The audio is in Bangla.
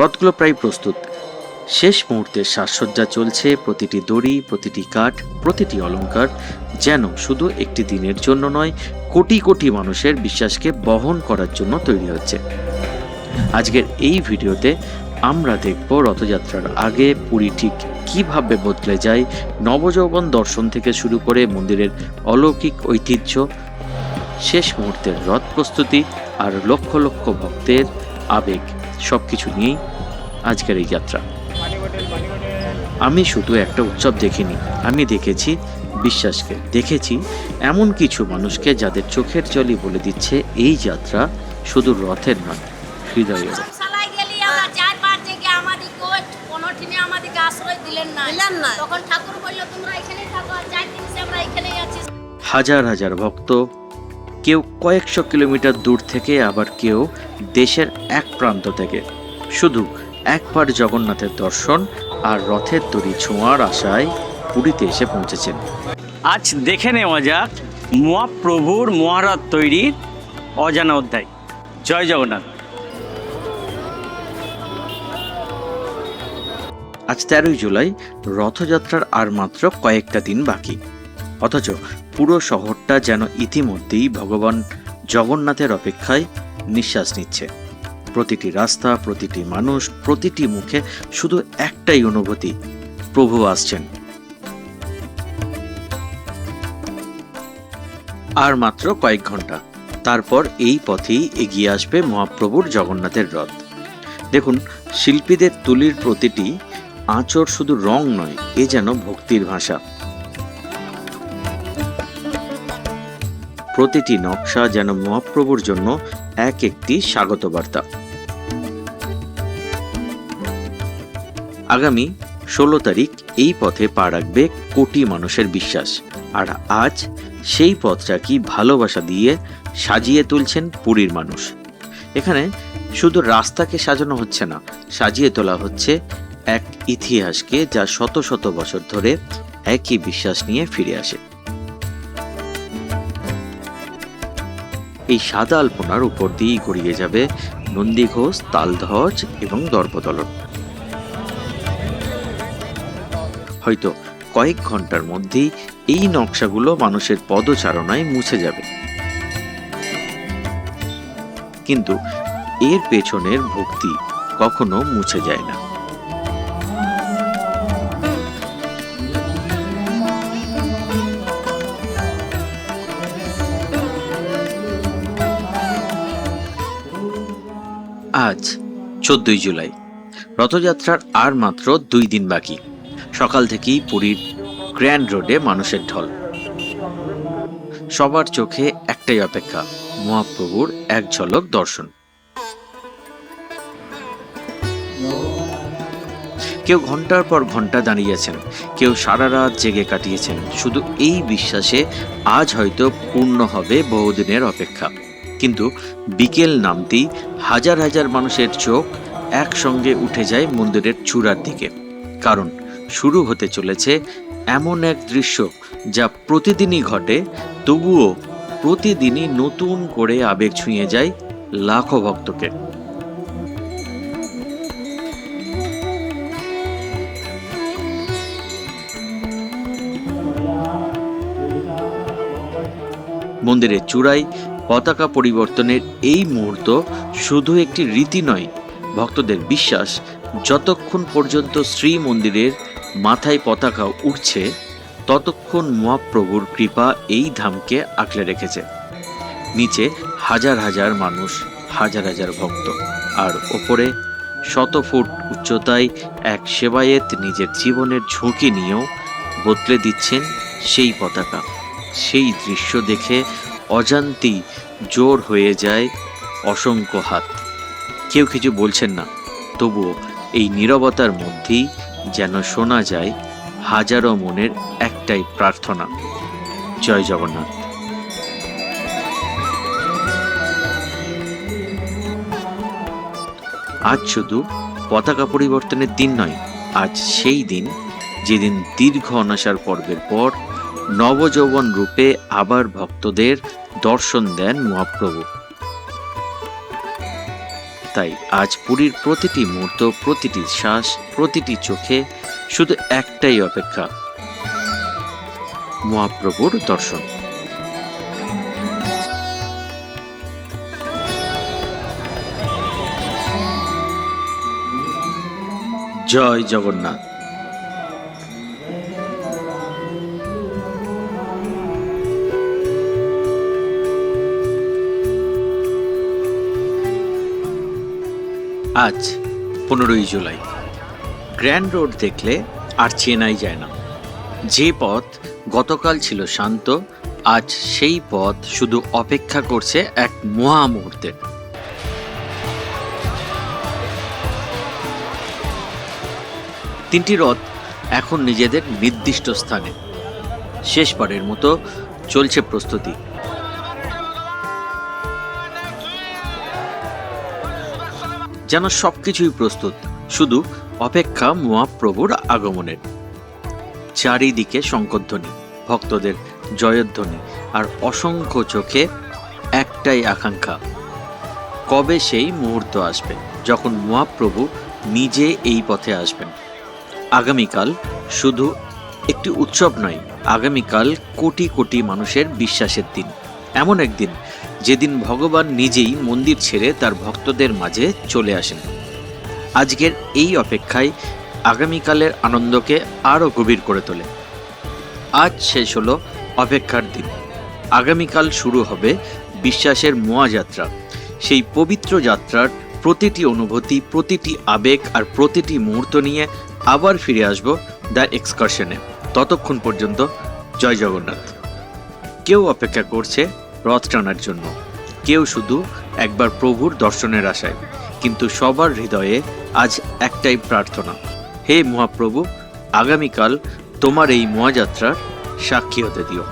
রথগুলো প্রায় প্রস্তুত। শেষ মুহূর্তে সাজসজ্জা চলছে, প্রতিটি দড়ি, প্রতিটি কাঠ, প্রতিটি অলংকার যেন শুধু একটি দিনের জন্য নয়, কোটি কোটি মানুষের বিশ্বাসকে বহন করার জন্য তৈরি হচ্ছে। আজকের এই ভিডিওতে আমরা দেখব রথযাত্রার আগে পুরী ঠিক কিভাবে বদলে যায়, নবযৌবন দর্শন থেকে শুরু করে মন্দিরের অলৌকিক ঐতিহ্য, শেষ মুহূর্তের রথ প্রস্তুতি আর লক্ষ লক্ষ ভক্তের আবেগ, সবকিছু নিয়েই আজকের এই যাত্রা। আমি শুধু একটা উৎসব দেখিনি, আমি দেখেছি বিশ্বাসকে, দেখেছি এমন কিছু মানুষকে যাদের চোখের জলই বলে দিচ্ছে এই যাত্রা শুধু রথের নয়, হৃদয়ের। হাজার হাজার ভক্ত, কেউ কয়েকশো কিলোমিটার দূর থেকে, আবার কেউ দেশের এক প্রান্ত থেকে, শুধু একবার জগন্নাথের দর্শন আর রথের দড়ি ছোঁয়ার আশায় পুরীতে এসে পৌঁছেছেন। আজ দেখে নেওয়া যাক মহাপ্রভুর মহারথ তৈরির অজানা অধ্যায়। জয় জগন্নাথ। আজ 13ই জুলাই, রথযাত্রার আর মাত্র কয়েকটা দিন বাকি, অথচ পুরো শহরটা যেন ইতিমধ্যেই ভগবান জগন্নাথের অপেক্ষায় নিঃশ্বাস নিচ্ছে। প্রতিটি রাস্তা, প্রতিটি মানুষ, প্রতিটি মুখে শুধু একটাই অনুভূতি, প্রভু আসছেন। আর মাত্র কয়েক ঘন্টা, তারপর এই পথেই এগিয়ে আসবে মহাপ্রভুর জগন্নাথের রথ। দেখুন, শিল্পীদের তুলির প্রতিটি আঁচড় শুধু রং নয়, এ যেন ভক্তির ভাষা। প্রতিটি নকশা যেন মহাপ্রভুর জন্য এক একটি স্বাগত বার্তা। আগামী 16 তারিখ এই পথে পা রাখবে কোটি মানুষের বিশ্বাস, আর আজ সেই পথটা কি ভালোবাসা দিয়ে সাজিয়ে তুলছেন পুরীর মানুষ। এখানে শুধু রাস্তাকে সাজানো হচ্ছে না, সাজিয়ে তোলা হচ্ছে এক ইতিহাসকে, যা শত শত বছর ধরে একই বিশ্বাস নিয়ে ফিরে আসে। এই সাদা আলপনার উপর দিয়েই গড়িয়ে যাবে নন্দীঘোষ, তালধ্বজ এবং দর্পদলন। হয়তো কয়েক ঘন্টার মধ্যেই এই নকশাগুলো মানুষের পদচারণায় মুছে যাবে, কিন্তু এর পেছনের ভক্তি কখনো মুছে যায় না। আজ 14ই জুলাই, রথযাত্রার আর মাত্র 2 দিন বাকি। সকাল থেকেই পুরীর গ্র্যান্ড রোডে মানুষের ঢল। সবার চোখে একটাই অপেক্ষা, মহাপ্রভুর এক ঝলক দর্শন। কেউ ঘন্টার পর ঘন্টা দাঁড়িয়েছেন, কেউ সারা রাত জেগে কাটিয়েছেন, শুধু এই বিশ্বাসে আজ হয়তো পূর্ণ হবে বহুদিনের অপেক্ষা। কিন্তু বিকেল নামতেই হাজার হাজার মানুষের চোখ একসঙ্গে উঠে যায় মন্দিরের চূড়ার দিকে, কারণ শুরু হতে চলেছে এমন এক দৃশ্য যা প্রতিদিনই ঘটে, তবুও প্রতিদিনই নতুন করে আবেগ ছুঁয়ে যায় লাখো ভক্তকে। মন্দিরের চূড়ায় পতাকা পরিবর্তনের এই মুহূর্ত শুধু একটি রীতি নয়, ভক্তদের বিশ্বাস যতক্ষণ পর্যন্ত শ্রীমন্দিরের মাথায় পতাকা উঠছে ততক্ষণ মহাপ্রভুর কৃপা এই ধামকে আঁকড়ে রেখেছে। নিচে হাজার হাজার মানুষ, হাজার হাজার ভক্ত, আর ওপরে 100 ফুট উচ্চতায় এক সেবায়েত নিজের জীবনের ঝুঁকি নিয়েও বদলে দিচ্ছেন সেই পতাকা। সেই দৃশ্য দেখে অজান্তেই জোর হয়ে যায় অসংখ্য হাত। কেউ কিছু বলছেন না, তবুও এই নীরবতার মধ্যেই যেন শোনা যায় হাজারো মনের একটাই প্রার্থনা, জয় জগন্নাথ। আজ শুধু পতাকা পরিবর্তনের দিন নয়, আজ সেই দিন যেদিন দীর্ঘ অনাসার পর্বের পর নবযৌবন রূপে আবার ভক্তদের দর্শন দেন মহাপ্রভু। তাই আজ পুরীর প্রতিটি মুহূর্ত, প্রতিটি শ্বাস, প্রতিটি চোখে শুধু একটাই অপেক্ষা, মহাপ্রভুর দর্শন। জয় জগন্নাথ। আজ 15ই জুলাই। গ্র্যান্ড রোড দেখলে আর চেনাই যায় না। যে পথ গতকাল ছিল শান্ত, আজ সেই পথ শুধু অপেক্ষা করছে এক মহা মুহূর্তের। তিনটি রথ এখন নিজেদের নির্দিষ্ট স্থানে। শেষবারের মতো চলছে প্রস্তুতি। যেন সবকিছুই প্রস্তুত, শুধু অপেক্ষা মহাপ্রভুর আগমনের। চারিদিকে শঙ্খধ্বনি, ভক্তদের জয়ধ্বনি, আর অসংখ্য চোখে একটাই আকাঙ্ক্ষা, কবে সেই মুহূর্ত আসবে যখন মহাপ্রভু নিজে এই পথে আসবেন। আগামীকাল শুধু একটি উৎসব নয়, আগামীকাল কোটি কোটি মানুষের বিশ্বাসের দিন। এমন একদিন যেদিন ভগবান নিজেই মন্দির ছেড়ে তার ভক্তদের মাঝে চলে আসেন। আজকের এই অপেক্ষায় আগামীকালের আনন্দকে আরও গভীর করে তোলে। আজ শেষ হলো অপেক্ষার দিন, আগামীকাল শুরু হবে বিশ্বাসের মহাযাত্রা। সেই পবিত্র যাত্রার প্রতিটি অনুভূতি, প্রতিটি আবেগ আর প্রতিটি মুহূর্ত নিয়ে আবার ফিরে আসব দ্য এক্সকারশনে। ততক্ষণ পর্যন্ত জয় জগন্নাথ। কেউ অপেক্ষা করছে রথ টানার জন্য, কেউ শুধু একবার প্রভুর দর্শনের আশায়, কিন্তু সবার হৃদয়ে আজ একটাই প্রার্থনা, হে মহাপ্রভু, আগামীকাল তোমার এই মহাযাত্রার সাক্ষী হতে দিও।